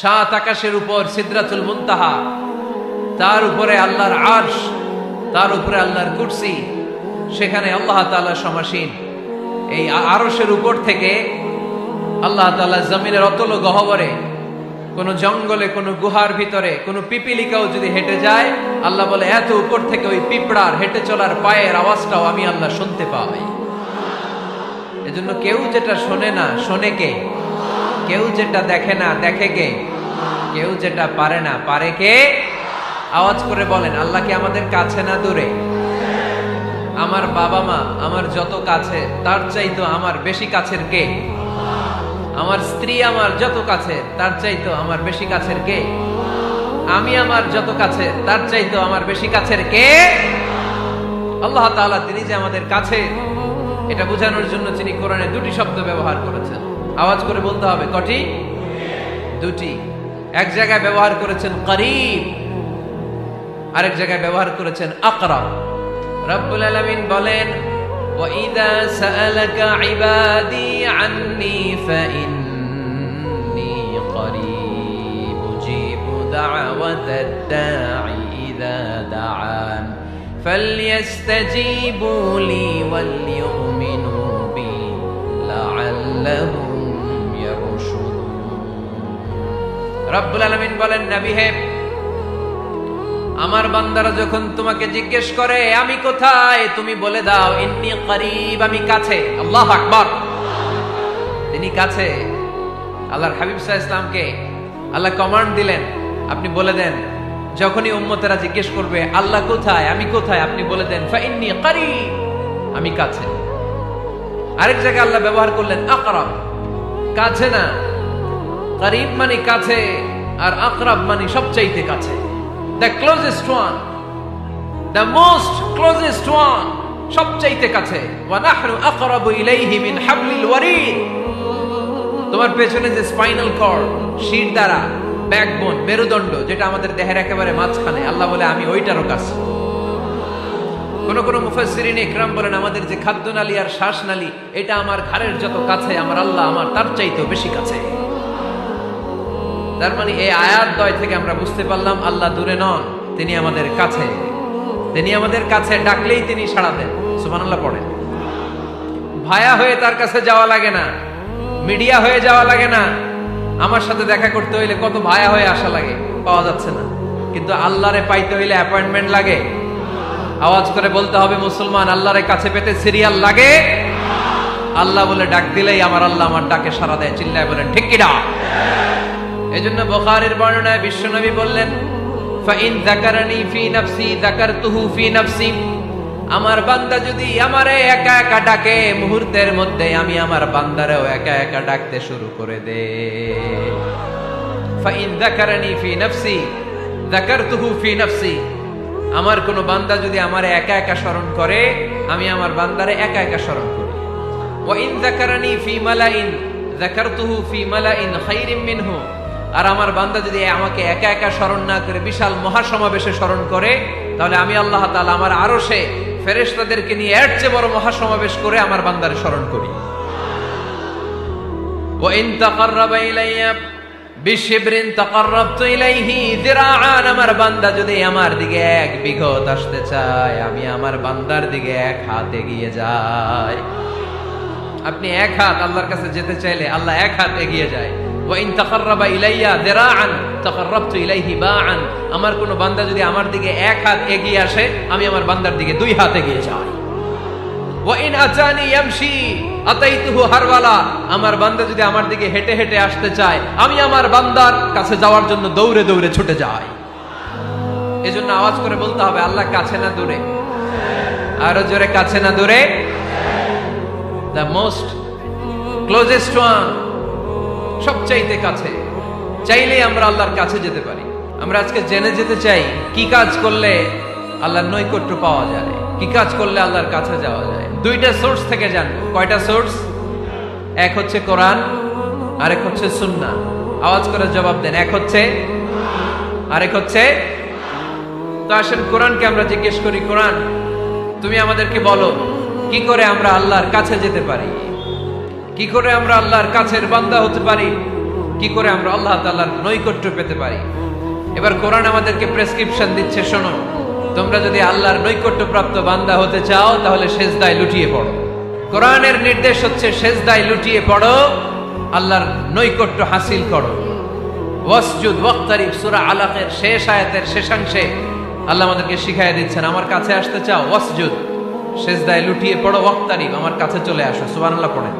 সাত আকাশের উপর সিদরাতুল মুনতাহা, তার উপরে আল্লাহর আরশ, তার উপরে আল্লাহর কুরসি, সেখানে আল্লাহ তাআলা সমাসীন। এই আরশের উপর থেকে আল্লাহ তাআলা জমিনের অতল গহ্বরে, কোন জঙ্গলে, কোন গুহার ভিতরে কোন পিপিলিকাও যদি হেঁটে যায়, আল্লাহ বলে এত উপর থেকে ওই পিঁপড়ার হেঁটে চলার পায়ের আওয়াজটাও আমি আল্লাহ শুনতে পাই। এজন্য কেউ যেটা শোনে না শোনে কে, কেউ যেটা দেখে না দেখে কে, কেউ যেটা পারে না পারে কে। আওয়াজ করে বলেন, আল্লাহ কি আমাদের কাছে না দূরে? আমার বাবা মা আমার যত কাছে, তার চাইতো আমার বেশি কাছের কে? আমার স্ত্রী আমার যত কাছে, তার চাইতো আমার বেশি কাছের কে? আমি আমার যত কাছে, তার চাইতো আমার বেশি কাছের কে? আল্লাহ তাআলা, তিনি যে আমাদের কাছে, এটা বোঝানোর জন্য তিনি কোরআনে দুটি শব্দ ব্যবহার করেছেন। আওয়াজ করে বলতে হবে, কটি? দুটি। এক জায়গায় ব্যবহার করেছেন করিব, আরেক জায়গায় ব্যবহার করেছেন আকরাব। রব্বুল আলামিন বলেন, وَإِذَا سَأَلَكَ عِبَادِي عَنِّي فَإِنِّي قَرِيبٌ أُجِيبُ دَعْوَةَ الدَّاعِ إِذَا دَعَانِ فَلْيَسْتَجِيبُوا لِي وَلْيُؤْمِنُوا بِي لَعَلَّهُمْ يَرْشُدُونَ। রব্বুল আলামিন বলেন, নবী হে, আমার বান্দারা যখন তোমাকে জিজ্ঞেস করে আমি কোথায়, তুমি বলে দাও ইন্নী করিব, আমি কাছে। আল্লাহু আকবার, তিনি কাছে। আল্লাহর হাবিব সাল্লাল্লাহু আলাইহি ওয়াসাল্লামকে আল্লাহ কমান্ড দিলেন, আপনি বলে দেন, যখনই উম্মতেরা জিজ্ঞেস করবে আল্লাহ কোথায়, আমি কোথায়, আপনি বলে দেন ফাইন্নী করিব, আমি কাছে। আরেক জায়গায় আল্লাহ ব্যবহার করলেন আকরাব, কাছে না। করিব মানে কাছে, আর আকরাব মানে সবচাইতে কাছে। The closest one, the most closest one, সবচাইতে কাছে। ওয়া নাহনু আকরাবু ইলাইহি মিন হাবলিল ওয়ারিদ। তোমার পেছনে যে স্পাইনাল কর্ড, শির দ্বারা, ব্যাকবোন, মেরুদণ্ড, যেটা আমাদের দেহের একেবারে মাঝখানে, আল্লাহ বলে আমি ওইটারও কাছে। কোন কোন মুফাসসিরিন ইকরাম বলেন, আমাদের যে খাদ্যনালী আর শ্বাসনালী, এটা আমার ঘাড়ের যত কাছে, আমার আল্লাহ আমার তার চাইতেও বেশি কাছে। তার মানে এই আয়াত দ্বয় থেকে আমরা বুঝতে পারলাম আল্লাহ দূরে নন, তিনি আমাদের কাছে। তিনি আমাদের কাছে, ডাকলেই তিনি সাড়া দেন। সুবহানাল্লাহ পড়েন। ভায়া হয়ে তার কাছে যাওয়া লাগে না, মিডিয়া হয়ে যাওয়া লাগে না। আমার সাথে দেখা করতে হইলে কত ভায়া হয়ে আসা লাগে, পাওয়া যাচ্ছে না। কিন্তু আল্লাহরে পাইতে হইলে অ্যাপয়েন্টমেন্ট লাগে। আওয়াজ করে বলতে হবে, মুসলমান, আল্লাহরে কাছে পেতে সিরিয়াল লাগে। আল্লাহ বলে ডাক দিলেই আমার আল্লাহ আমার ডাকে সাড়া দেয়। চিল্লায় বলেন ঠিক কিনা? এজন্য বুখারীর বর্ণনায় বিশ্বনবী বললেন, ফাইন যাকারানি ফি নাফসি যাকারতুহু ফি নাফসি। আমার বান্দা যদি আমারে একা একা ডাকে, মুহূর্তের মধ্যে আমি আমার বান্দারেও একা একা ডাকতে শুরু করে দে। ফাইন যাকারানি ফি নাফসি যাকারতুহু ফি নাফসি। আমার কোন বান্দা যদি আমারে একা একা স্মরণ করে, আমি আমার বান্দারে একা একা স্মরণ করি। ওয়া ইন যাকারানি ফি মালাইন যাকারতুহু ফি মালাইন খায়রিম মিনহু। আর আমার বান্দা যদি আমাকে একা একা স্মরণ না করে বিশাল মহাসমাবেশে স্মরণ করে, তাহলে আমি আল্লাহ তাআলা আমার আরশে ফেরেশতাদেরকে নিয়ে এর চেয়ে বড় মহাসমাবেশ করে আমার বান্দারে স্মরণ করি। ওয়া ইন তাকাররাবা ইলাইয়া বিশিবরিন তাকাররাবতু ইলাইহি যিরাআন। আমার বান্দা যদি আমার দিকে এক বিঘত আসতে চায়, আমি আমার বান্দার দিকে এক হাত এগিয়ে যাই। আপনি এক হাত আল্লাহর কাছে যেতে চাইলে আল্লাহ এক হাত এগিয়ে যায়। ওয়াইন তাকাররাবা ইলাইয়া যিরাআন তাকাররাবতু ইলাইহি বাআন। আমার কোন বান্দা যদি আমার দিকে এক হাত এগিয়ে আসে, আমি আমার বান্দার দিকে দুই হাত এগিয়ে যাই। ওয়াইন আতানি ইয়ামশি আতাইতুহু হারওয়ালা। আমার বান্দা যদি আমার দিকে হেঁটে হেঁটে আসতে চায়, আমি আমার বান্দার কাছে যাওয়ার জন্য দৌড়ে দৌড়ে ছুটে যাই। এজন্য আওয়াজ করে বলতে হবে, আল্লাহ কাছে না দূরে? আরো জোরে, কাছে না দূরে? দ্য মোস্ট ক্লোজেস্ট ওয়ান, সবচাইতে কাছে। চাইলেই আমরা আল্লাহর কাছে যেতে পারি। আমরা আজকে জেনে যেতে চাই কি কাজ করলে আল্লাহর নৈকট্য পাওয়া যায়, কি কাজ করলে আল্লাহর কাছে যাওয়া যায়। দুইটা সোর্স থেকে জানবো। কয়টা সোর্স? এক হচ্ছে কোরআন, আরেক হচ্ছে সুন্নাহ। আওয়াজ করে জবাব দেন, এক হচ্ছে, আরেক হচ্ছে। তো আসেন কোরআনকে আমরা জিজ্ঞেস করি, কোরআন তুমি আমাদেরকে বলো কি করে আমরা আল্লাহর কাছে যেতে পারি, কি করে আমরা আল্লাহর কাছের বান্দা হতে পারি। কি করে আমরা আল্লাহ তাআলার নৈকট্য পেতে পারি। এবার কোরআন আমাদেরকে প্রেসক্রিপশন দিচ্ছে, শোনো, তোমরা যদি আল্লাহর নৈকট্যপ্রাপ্ত বান্দা হতে চাও তাহলে সিজদায় লুটিয়ে পড়ো। কোরআনের নির্দেশ হচ্ছে সিজদায় লুটিয়ে পড়ো, আল্লাহর নৈকট্য হাসিল করো। ওয়াসজুদ ওয়াক্তারিব, সূরা আলাকের শেষ আয়াতের শেষাংশে আল্লাহ আমাদেরকে শিখাইয়া দিচ্ছেন, আমার কাছে আসতে চাও, ওয়াসজুদ, সিজদায় লুটিয়ে পড়ো, ওয়াক্তারিব, আমার কাছে চলে আসো। সুবহানাল্লাহ পড়েন।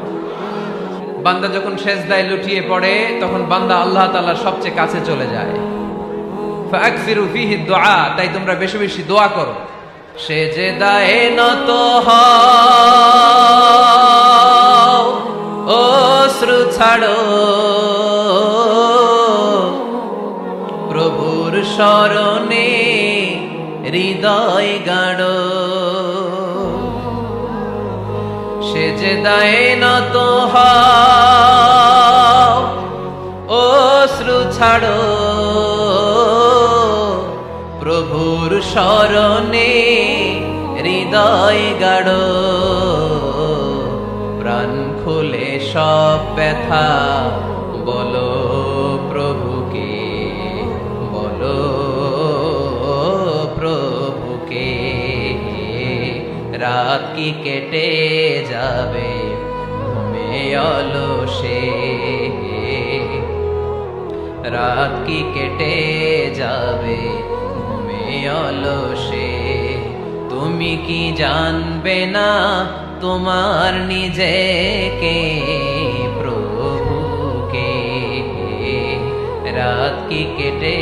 বান্দা যখন সিজদায় লুটিয়ে পড়ে তখন বান্দা আল্লাহ তাআলার সবচেয়ে কাছে চলে যায়। ফাকসিরু ফীহি দুআ, তাই তোমরা বেশি বেশি দোয়া করো। সিজদায়ে নত হও, অশ্রু ছাড়ো, প্রভুর শরণে হৃদয় গাড়ো। সিজদায়ে নত হও, অশ্রু ছাড়ো, প্রভুর শরণে হৃদয় গাড়ো। প্রাণ খুলে সব ব্যথা বলো প্রভুকে, বলো প্রভুকে। রাত কি কেটে যাবে ঘুমে অলসে, রাত কি কেটে যাবে ঘুমে অলসে। তুমি কি জানবে না তোমার নিজেকে, প্রভুকে। রাত কি কেটে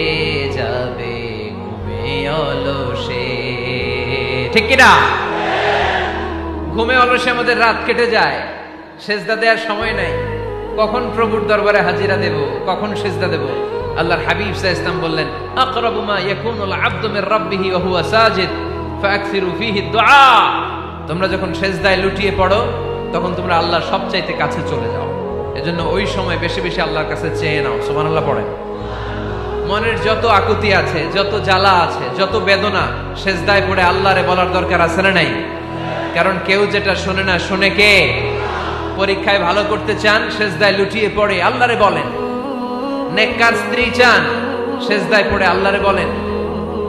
যাবে ঘুমে অলসে, ঠিক কিনা? ঘুমে অলসে আমাদের রাত কেটে যায়, সিজদা দেওয়ার সময় নাই। কখন প্রভুর দরবারে হাজিরা দেব, কখন সিজদা দেব? আল্লাহর হাবিব সাল্লাল্লাহু আলাইহি ওয়াসাল্লাম বললেন, আকরাবু মা ইয়াকুনুল আবদু মির রাব্বিহি ওয়া হুয়া সাজিদ ফাকসিরু ফীহি দুআ। তোমরা যখন সিজদায় লুটিয়ে পড়ো তখন তোমরা আল্লাহর সবচাইতে কাছে চলে যাও। এজন্য ওই সময় বেশি বেশি আল্লাহর কাছে চেয়ে নাও। সুবহানাল্লাহ পড়েন। মনের যত আকুতি আছে, যত জ্বালা আছে, যত বেদনা, সিজদায় পড়ে আল্লাহরে বলার দরকার আছে না নাই? কারণ কেউ যেটা শোনে না, শোনে কে? পরীক্ষায় ভালো করতে চান, সিজদায় লুটিয়ে পড়ে আল্লাহরে বলেন। নেককার স্ত্রী চান, সিজদায় পড়ে আল্লাহরে বলেন।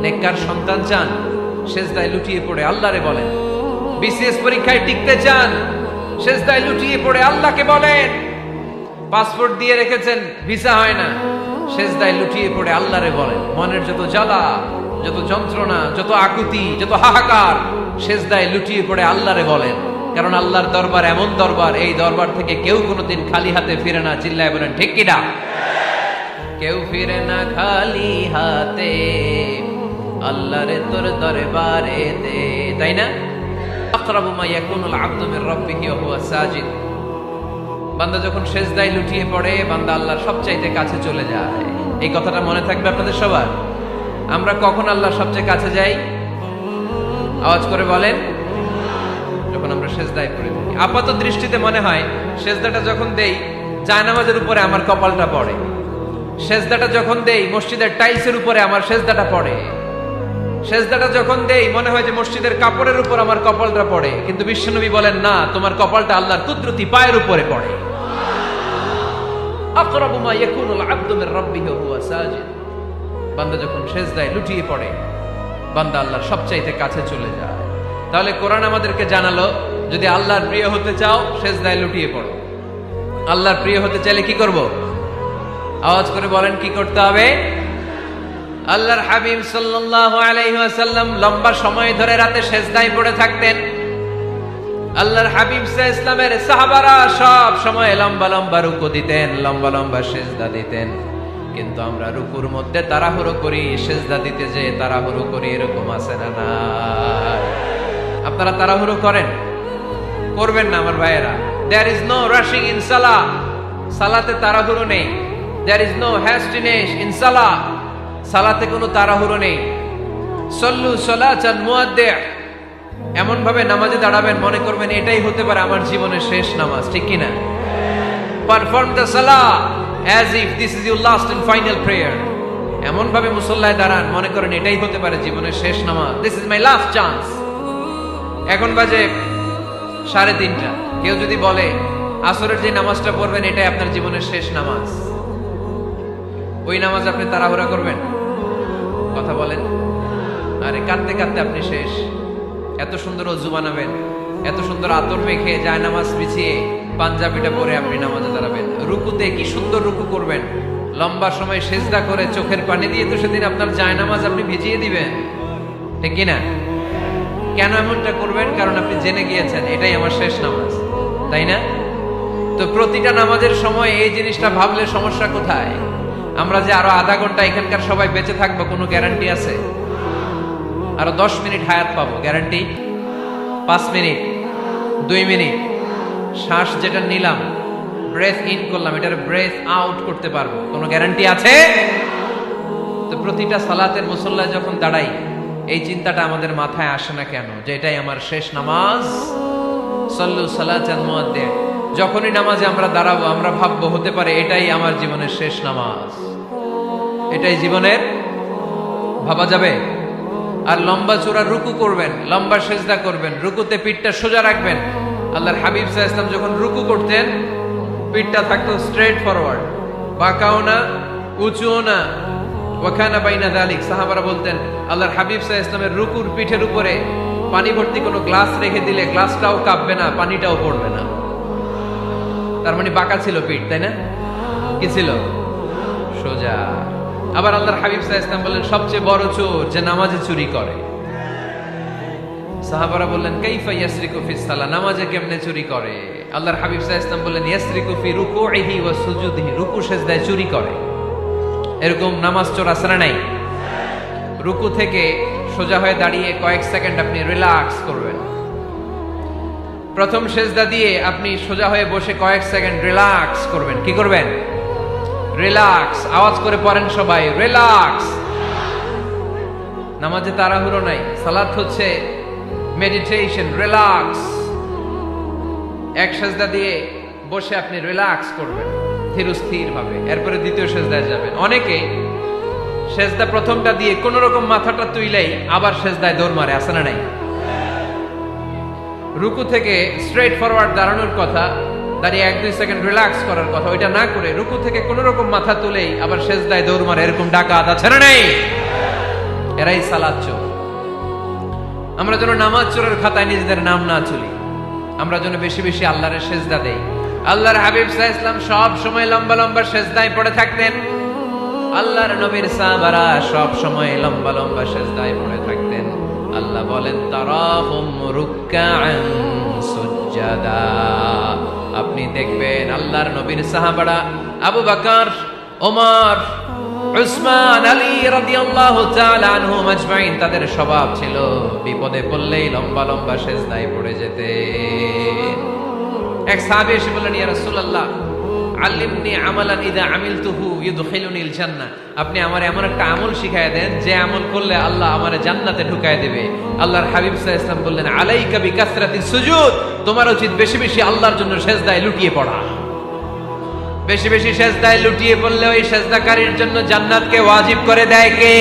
নেককার সন্তান চান, সিজদায় লুটিয়ে পড়ে আল্লাহরে বলেন। বিসিএস পরীক্ষায় টিকতে চান, সিজদায় লুটিয়ে পড়ে আল্লাহকে বলেন। পাসপোর্ট দিয়ে রেখেছেন, ভিসা হয় না, সিজদায় লুটিয়ে পড়ে আল্লাহরে বলেন। মনের যত জ্বালা, যত যন্ত্রণা, যত আকুতি, যত হাহাকার, সিজদায় লুটিয়ে পড়ে আল্লাহরে বলেন। কারণ আল্লাহর দরবার এমন দরবার, এই দরবার থেকে কেউ কোনোদিন খালি হাতে ফিরে না। চিল্লায় বলেন ঠিক কিনা? কেউ ফিরে না খালি হাতে আল্লাহরে তোর দরবারে দে, তাই না? আকরাবু মা ইয়াকুনুল আবদু মির রাব্বিহি ওয়া হুয়া সাজিদ। বান্দা যখন সিজদায় লুটিয়ে পড়ে, বান্দা আল্লাহর সবচাইতে কাছে চলে যায়। এই কথাটা মনে থাকবে আপনাদের সবার। আমরা কখন আল্লাহর সবচেয়ে কাছে যাই? আওয়াজ করে বলেন। যখন আমরা সিজদায় পড়ে থাকি। আপাত দৃষ্টিতে মনে হয় সিজদাটা যখন দেই জায়নামাজের উপরে আমার কপালটা পড়ে, সিজদাটা যখন দেই মসজিদের টাইলসের উপরে আমার সিজদাটা পড়ে, সিজদাটা যখন দেই মনে হয় যে মসজিদের কাপড়ের উপর আমার কপালটা পড়ে। কিন্তু বিশ্বনবী বলেন, না, তোমার কপালটা আল্লাহর কুদরতি পায়ের উপরে পড়ে। আকরাবু মা ইয়াকুনুল আবদু মির রাব্বিহি ওয়া হুয়া সাজিদ। বান্দা যখন সিজদায় লুটিয়ে পড়ে, বান্দা আল্লাহর সবচাইতে কাছে চলে যায়। তাহলে কোরআন আমাদেরকে জানালো, যদি আল্লাহর প্রিয় হতে চাও সিজদায় লুটিয়ে পড়ো। আল্লাহর প্রিয় হতে চাইলে কি করব? আওয়াজ করে বলেন, কি করতে হবে? আল্লাহর হাবিব সাল্লাল্লাহু আলাইহি ওয়াসাল্লাম লম্বা সময় ধরে রাতে সিজদায় পড়ে থাকতেন। আল্লাহর হাবিব সাল্লাল্লাহু আলাইহি ওয়াসাল্লামের সাহাবারা সব সময় লম্বা লম্বা রুকু দিতেন, লম্বা লম্বা সিজদা দিতেন। কিন্তু আমরা রুকুর মধ্যে তাড়াহুড়ো করি, সিজদা দিতে যে তাড়াহুড়ো করি, এরকম আছে না? না, আপনারা তাড়াহুড়ো করেন? করবেন না আমার ভাইয়েরা। There is no rushing in salah. সালাতে তাড়াহুড়ো নেই। There is no hastiness in salah. সালাতে কোনো তাড়াহুড়ো নেই। সল্লু সালাতান মুআদ্দি', এমন ভাবে নামাজে দাঁড়াবেন মনে করবেন এটাই হতে পারে আমার জীবনের শেষ নামাজ, ঠিক কি না? Perform the salah as if this is your last and final prayer. এমন ভাবে মুসল্লায় দাঁড়ান মনে করেন এটাই হতে পারে জীবনের শেষ নামাজ। This is my last chance. এখন বাজে 3:30। কেউ যদি বলে আসরের যে নামাজটা পড়বেন এটাই আপনার জীবনের শেষ নামাজ, ওই নামাজ আপনি তাড়াহুড়া করবেন? কথা বলেন। আরে কাঁদতে কাঁদতে আপনি শেষ। এত সুন্দর ওযু বানাবেন, এত সুন্দর আতর মেখে যায় নামাজ বিছিয়ে পাঞ্জাবিটা পরে আপনি নামাজে দাঁড়াবেন। রুকুতে কি সুন্দর রুকু করবেন, লম্বা সময় সেজদা করে চোখের পানি দিয়ে তো সেদিন আপনার জায়নামাজ আপনি ভিজিয়ে দিবেন, ঠিক কিনা? কেন এমনটা করবেন? কারণ আপনি জেনে গিয়েছেন এটাই আমার শেষ নামাজ, তাই না? তো প্রতিটা নামাজের সময় এই জিনিসটা ভাবলে সমস্যা কোথায়? আমরা যে আরো আধা ঘন্টা এখানকার সবাই বেঁচে থাকবো কোনো গ্যারান্টি আছে? আরো 10 মিনিট হায়াত পাবো, গ্যারান্টি? 5 মিনিট, 2 মিনিট শ্বাস যেটা নিলাম, ব্রেথ ইন করলাম, এটার ব্রেথ আউট করতে পারবো, কোনো গ্যারান্টি আছে? তো প্রতিটা সালাতের মুসল্লায় যখন দাঁড়াই এই চিন্তাটা আমাদের মাথায় আসে না কেন যে এটাই আমার শেষ নামাজ? সাল্লু সালাতান মুআদ্দিন। যখনই নামাজে আমরা দাঁড়াবো আমরা ভাববো হতে পারে এটাই আমার জীবনের শেষ নামাজ, এটাই জীবনের, ভাবা যাবে? আর লম্বা চূড়া রুকু করবেন, লম্বা সেজদা করবেন, রুকুতে পিঠটা সোজা রাখবেন। আল্লাহর হাবিব সাল্লাল্লাহু আলাইহি ওয়াসাল্লাম যখন রুকু করতেন পিঠটা থাকতো স্ট্রেট ফরওয়ার্ড, বাঁকাও না উঁচুও না, ওয়াকানা বাইনা যালিক। সাহাবারা বলতেন আল্লাহর হাবিব সাল্লাল্লাহু আলাইহি ওয়াসাল্লামের রুকুর পিঠের উপরে পানি ভর্তি কোনো গ্লাস রেখে দিলে গ্লাসটাও কাঁপবে না, পানিটাও পড়বে না। তার মানে বাঁকা ছিল পিঠ, তাই না? কি ছিল? সোজা। আবার আল্লাহর হাবিব সাল্লাল্লাহু আলাইহি ওয়াসাল্লাম বললেন সবচেয়ে বড় চোর যে নামাজে চুরি করে। সাহাবারা বললেন কাইফা ইয়াসরিকু ফিস সালাহ, নামাজে কেমনে চুরি করে? আল্লাহর হাবিব সাল্লাল্লাহু আলাইহি ওয়াসাল্লাম বললেন ইয়াসরিকু ফি রুকুইহি ওয়া সুজুদিহি, রুকু সেজদায় চুরি করে। এরকম নামাজ চোর আছে না নাই? রুকু থেকে সোজা হয়ে দাঁড়িয়ে কয়েক সেকেন্ড আপনি রিল্যাক্স করবেন। প্রথম সেজদা দিয়ে আপনি সোজা হয়ে বসে কয়েক সেকেন্ড রিল্যাক্স করবেন। কি করবেন? রিল্যাক্স। আওয়াজ করে পড়েন সবাই, রিল্যাক্স। নামাজে তাড়াহুড়ো নাই, সালাত হচ্ছে মেডিটেশন, রিল্যাক্স। এক সেজদা দিয়ে বসে আপনি রিল্যাক্স করবেন ধীরস্থির ভাবে, এরপরে দ্বিতীয় সেজদায় যাবেন। অনেকে সেজদা প্রথমটা দিয়ে কোন রকম মাথাটা তুইলেই আবার সেজদায় দৌড় মারে, আছে না নাই? রুকু থেকে স্ট্রেট ফরওয়ার্ড দাঁড়ানোর কথা, দাঁড়িয়ে 1-2 সেকেন্ড রিল্যাক্স করার কথা, ওইটা না করে রুকু থেকে কোন রকম মাথা তুলেই আবার সেজদায় দৌড় মারে, এরকম ডাকাত আছে না নাই? এরাই সালাত চোর। আমরা যেন নামাজ চোরের খাতায় নিজেদের নাম না তুলি, আমরা যেন বেশি বেশি আল্লাহর সেজদা দেই। আল্লাহর হাবিব সাল্লাল্লাহু আলাইহি ওয়াসাল্লাম সব সময় লম্বা লম্বা সেজদায় পড়ে থাকতেন। আল্লাহর নবীর সাহাবারা সব সময় লম্বা লম্বা সেজদায় পড়ে থাকতেন। আল্লাহ বলেন তারাহুম রুকআন সুজদা। আপনি দেখবেন আল্লাহর নবীর সাহাবারা আবু বকর, ওমর, উসমান, আলী রাদিয়াল্লাহু তাআলা আনহুম আজমাইন, তাদের স্বভাব ছিল বিপদে পড়লেই লম্বা লম্বা সেজদায় পড়ে যেতেন। এক সাহাবী এসে বললেন ইয়া রাসূলুল্লাহ আল্লিমনি আমালান ইযা আমিলতুহু ইউদখিলুনিল জান্নাহ, আপনি আমারে এমন একটা আমল শিখায় দেন যে আমল করলে আল্লাহ আমারে জান্নাতে ঢুকায় দেবে। আল্লাহর হাবিব সাল্লাল্লাহু আলাইহি ওয়াসাল্লাম বললেন আলাইকা বিকাসরাতিস সুজুদ, তোমার উচিত বেশি বেশি আল্লাহর জন্য সেজদায় লুটিয়ে পড়া। বেশি বেশি সেজদায় লুটিয়ে পড়লে ওই সেজদাকারীর জন্য জান্নাতকে ওয়াজিব করে দেয় কে?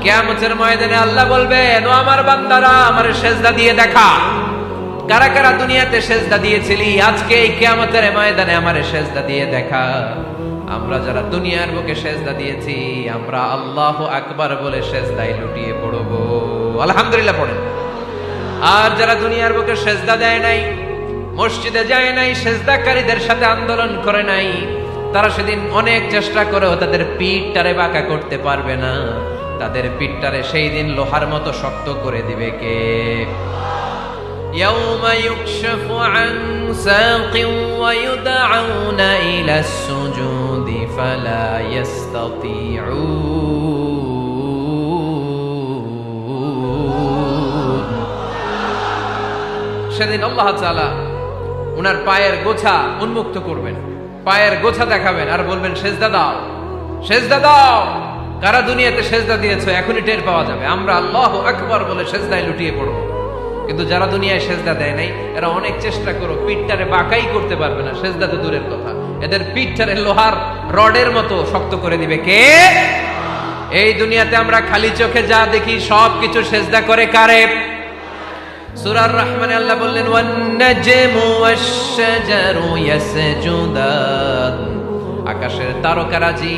কিয়ামতের ময়দানে আল্লাহ বলবেন ও আমার বান্দারা আমারে সেজদা দিয়ে দেখা, কারা কারা দুনিয়াতে সেজদা দিয়েছিলি, আজকে এই কিয়ামতের ময়দানে আমারে সেজদা দিয়ে দেখা। আমরা যারা দুনিয়ার বুকে সেজদা দিয়েছি আমরা আল্লাহু আকবার বলে সেজদায় লুটিয়ে পড়ব, আলহামদুলিল্লাহ পড়েন। আর যারা দুনিয়ার বুকে সেজদা দেয় নাই, মসজিদে যায় নাই, সেজদাকারীদের সাথে আন্দোলন করে নাই, তারা সেদিন অনেক চেষ্টা করেও তাদের পিঠটারে বাঁকা করতে পারবে না। তাদের পিঠটারে সেই দিন লোহার মতো শক্ত করে দিবে কে? يوم يكشف عن ساق ويدعون إلى السجود فلا يستطيعون। সেদিন আল্লাহ তাআলা উনার পায়ের গোছা উন্মুক্ত করবেন, পায়ের গোছা দেখাবেন আর বলবেন সেজদা দাও, সেজদা দাও। কারা দুনিয়াতে সেজদা দিয়েছো এখনই টের পাওয়া যাবে। আমরা আল্লাহু আকবার বলে সেজদায় লুটিয়ে পড়ব, কিন্তু যারা দুনিয়ায় সেজদা দেয় নাই এরা অনেক চেষ্টা করো পিঠটারে বাঁকাই করতে পারবে না, সেজদা তো দূরের কথা, এদের পিঠটারে লোহার রডের মতো শক্ত করে দিবে কে? এই দুনিয়াতে আমরা খালি চোখে যা দেখি সব কিছু সেজদা করে কারে? সূরা আর-রহমানে আল্লাহ বললেন ওয়ান নাজমু ওয়াশ-শাজারু ইয়াসজুদান, আকাশের তারকারাজি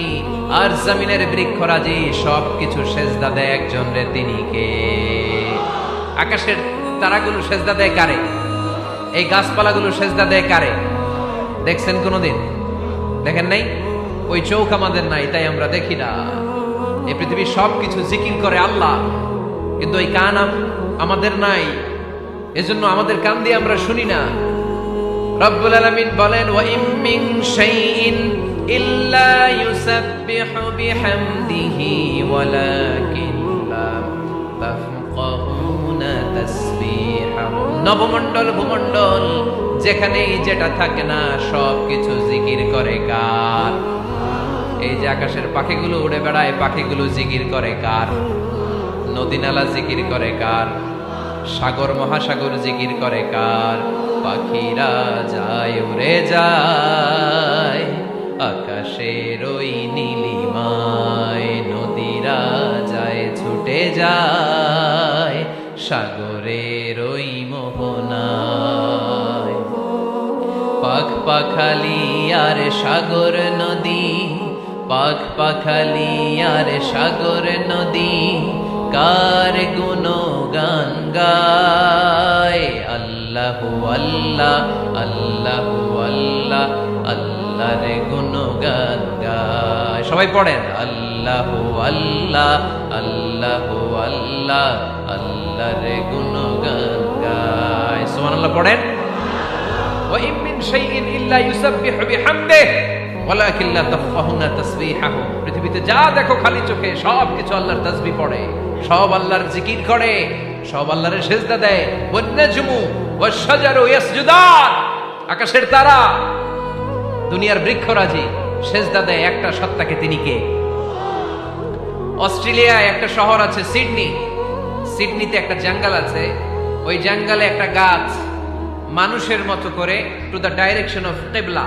আর জমিনের বৃক্ষরাজি সবকিছু সেজদা দেয় একজন রে, তিনি কে? আকাশের তারাগুলো সেজদা দেয় কারে? এই গাছপালাগুলো সেজদা দেয় কারে? দেখছেন কোনোদিন? দেখেন নাই? ওই চোখ আমাদের নাই, তাই আমরা দেখি না। এই পৃথিবীর সবকিছু জিকির করে আল্লাহ, কিন্তু ওই কান আমাদের নাই, এজন্য আমাদের কান দিয়ে আমরা শুনি না। রব্বুল আলামিন বলেন, ওয়া ইম মিন শাইইন ইল্লা ইউসাব্বিহু বিহামদিহি ওয়ালাকিন লা তাফকাহুনা তাসবিহাহুম। নবমণ্ডল ভূমণ্ডল যেখানেই যেটা থাকে না সবকিছু জিকির করে কার? এই যে আকাশের পাখিগুলো উড়ে বেড়ায়, পাখিগুলো জিকির করে কার? নদী নালা জিকির করে কার? সাগর মহাসাগর জিকির করে কার? পাখিরা যায় উড়ে যায় আকাশের ওই নীলিমায়, নদীরা যায় ছুটে যায় সাগরের ওই মোহনায়। পাখ পাখালি আর সাগর নদী, পাখ পাখালি আর সাগর নদী কার গুণগান গায়? আল্লাহু আল্লাহ, আল্লাহু আল্লাহ, আল্লাহর গুণগান গায়। সবাই পড়েন, আল্লাহু আল্লাহ, আল্লাহু আল্লাহ, আল্লাহর গুণগান গায়। সুবহানাল্লাহ পড়েন। ওয়া ইম মিন শাইইন ইল্লা ইউসাব্বিহু বিহামদিহি ওয়ালাকিন লা তাফকাহুনা তাসবিহাহুম। পৃথিবীতে যা দেখো খালি চোখে সব কিছু আল্লাহর তাসবিহ পড়ে, সব আল্লাহর জিকির করে, সব আল্লাহর সিজদা দেয়। One নাজমু wash শাজারু ইয়াসজুদান। আকাশের তারা, দুনিয়ার বৃক্ষরাজি সিজদা দেয় একটা সত্তাকে, তিনি কে? অস্ট্রেলিয়ায় একটা শহর আছে সিডনি, সিডনিতে একটা জঙ্গল আছে। ওই জঙ্গলে একটা গাছ মানুষের মতো করে টু দ্য ডাইরেকশন অফ কিবলা,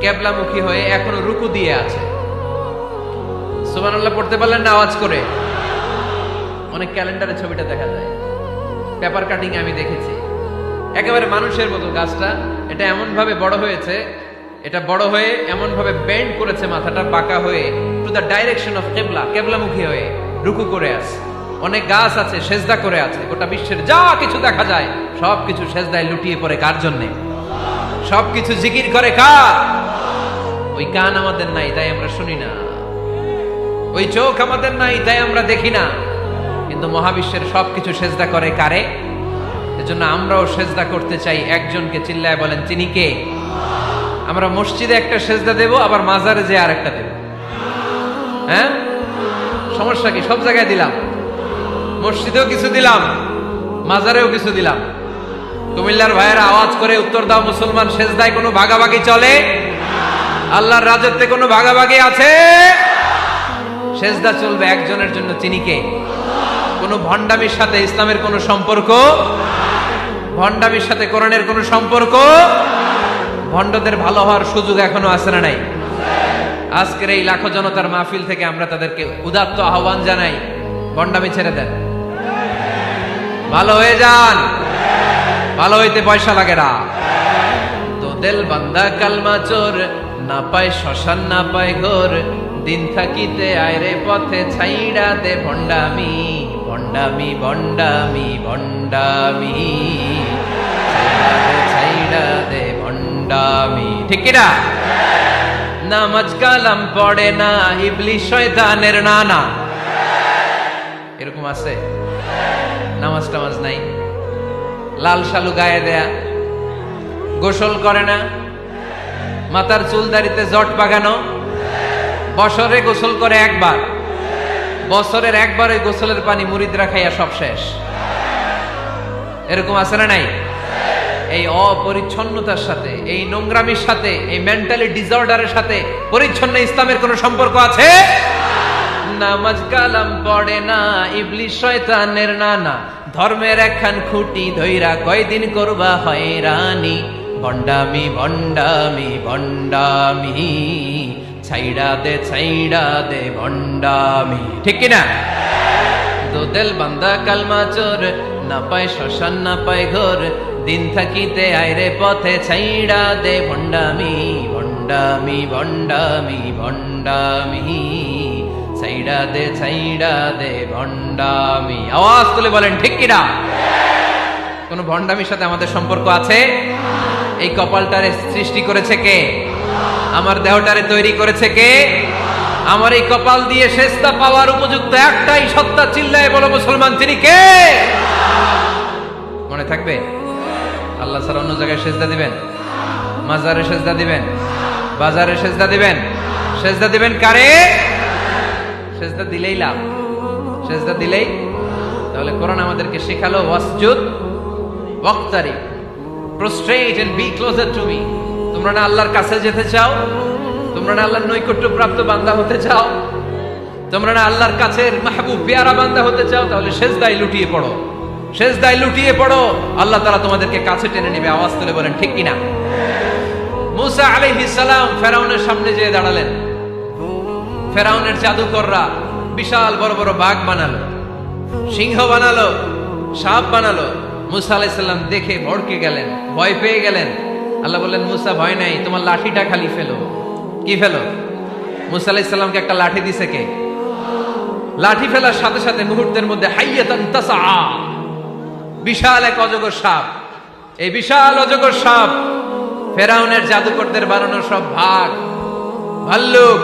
কেবলামুখী হয়ে এখনো রুকু দিয়ে আছে। সুবহানাল্লাহ পড়তে পারলেন না আওয়াজ করে? অনেক ক্যালেন্ডারে ছবিটা দেখা যায়, পেপার কাটিং আমি দেখেছি। একেবারে মানুষের মতো গাছটা। এটা এমন ভাবে বড় হয়েছে, এটা বড় হয়ে এমন ভাবে বেন্ড করেছে, মাথাটা বাঁকা হয়ে টু দ্য ডাইরেকশন অফ কিবলা, কেবলামুখী হয়ে রুকু করে আছে। অনেক গাছ আছে সেজদা করে আছে। গোটা বিশ্বের যা কিছু দেখা যায় সবকিছু সেজদায় লুটিয়ে পড়ে কার জন্যে? সবকিছু জিকির করে কার? ওই কান আমাদের নাই, তাই আমরা শুনি না। ওই চোখ আমাদের নাই, তাই আমরা দেখি না। কিন্তু মহাবিশ্বের সবকিছু সেজদা করে কারে? এজন্য আমরাও সেজদা করতে চাই একজনকে। চিল্লায় বলেন, তিনি কে? আমরা মসজিদে একটা সেজদা দেব, আবার মাজারে যে আরেকটা দেব। হ্যাঁ, সমস্যা কি? সব জায়গায় দিলাম, মসজিদেও কিছু দিলাম, মাজারেও কিছু দিলাম। কুমিল্লার ভাইয়েরা আওয়াজ করে উত্তর দাও, মুসলমান সেজদায় কোনো ভাগাভাগি চলে? আল্লাহর রাজত্বে কোনো ভাগাভাগি আছে? সেজদা চলবে একজনের জন্য, তিনি কে? কোনো ভণ্ডামির সাথে ইসলামের কোনো সম্পর্ক, ভণ্ডামির সাথে কোরআনের কোনো সম্পর্ক। ভণ্ডদের ভালো হওয়ার সুযোগ এখনো আছে না নাই? আজকের এই লাখো জনতার মাহফিল থেকে আমরা তাদেরকে উদাত্ত আহ্বান জানাই, ভণ্ডামি ছেড়ে দেন, ভালো হয়ে যান। ভালো হইতে পয়সা লাগে না। তো দিল বান্দা কালমা চোর, না পায় শ্মশান না পায় ঘোর, দিন থাকিতে আয়রে পথে ছাইড়া দে ভণ্ডামি, ভণ্ডামি ভণ্ডামি ভণ্ডামি, ছাইড়া দে ভণ্ডামি। ঠিক কিনা? নামাজ কালাম পড়ে না, ইবলিশ শয়তানের নানা। এরকম আছে? নামাজ টামাজ নাই, লাল শালু গায়ে দেয়া, গোসল করে না, মাথার চুল দাড়িতে জট বাগানো, বছরে গোসল করে একবার, বছরের একবারে গোসলের পানি মুরিদরা খাইয়া সব শেষ। এরকম আছে না নাই? এই অপরিচ্ছন্নতার সাথে, এই নোংরামির সাথে, এই মেন্টালি ডিসঅর্ডারের সাথে পরিচ্ছন্ন ইসলামের কোন সম্পর্ক আছে? নামাজ কালাম পড়ে না, ইবলিশ শয়তানের নানা, ধর্মের একখান খুঁটি ধইরা কয়দিন করবা হয়রানি, ভণ্ডামি ভণ্ডামি ভণ্ডামি, ছাইড়া দে ভণ্ডামি। ঠিক কিনা? দোদেল বান্দা কালমা চোর, না পায় শ্মশান না পায় ঘোর, দিন থাকিতে আইরে পথে ছাইড়া দে ভণ্ডামি ভণ্ডামি। ভণ্ডামি ভণ্ডামি ভণ্ডামি, ছাইড়া দে ভণ্ডামি। আওয়াজ তুলে বলেন ঠিক কিনা? কোন ভণ্ডামির সাথে আমাদের সম্পর্ক আছে? এই কপালটারে সৃষ্টি করেছে কে? আমার দেহটারে তৈরি করেছে কে? আমার এই কপাল দিয়ে সেজদা পাওয়ার উপযুক্ত একটাই সত্তা, চিল্লায় বলো মুসলমান, তিনি কে? মনে থাকবে? আল্লাহ ছাড়া অন্য জায়গায় সেজদা দিবেন? মাজারে সেজদা দিবেন? বাজারে সেজদা দিবেন? সেজদা দিবেন কারে? সেজদা দিলেই লাভ, সেজদা দিলেই। তাহলে কোরআন আমাদেরকে শেখালো ওয়াসজুদ ওয়াক্তারিব, prostrate and be closer to me। তোমরা না আল্লাহর কাছে যেতে চাও? তোমরা না আল্লাহর নৈকট্য প্রাপ্ত বান্দা হতে চাও? তোমরা না আল্লাহর কাছের মাহবুব পেয়ারা বান্দা হতে চাও? তাহলে সেজদায় লুটিয়ে পড়ো, সেজদায় লুটিয়ে পড়ো, আল্লাহ তাআলা তোমাদেরকে কাছে টেনে নেবে। আওয়াজ তুলে বলেন ঠিক কিনা? মুসা আলাইহিস সালাম ফেরাউনের সামনে যেয়ে দাঁড়ালেন। ফেরাউনের জাদুকররা বিশাল বড় বড় বাঘ বানালো, সিংহ বানালো, সাপ বানালো। মুসা আলাইহিস সালাম দেখে ভড়কে গেলেন, ভয় পেয়ে গেলেন। আল্লাহ বললেন, মুসা ভয় নাই, তোমার লাঠিটা খালি ফেলো। কি ফেলো? মুসা আলাইহিস সালামকে একটা লাঠি দিছে কে? লাঠি ফেলার সাথে সাথে মুহূর্তের মধ্যে হাইয়াতান তাসআ, বিশাল এক অজগর সাপ। এই বিশাল অজগর সাপ ফেরাউনের জাদুকরদের বানানো সব ভাগ, ভাল্লুক,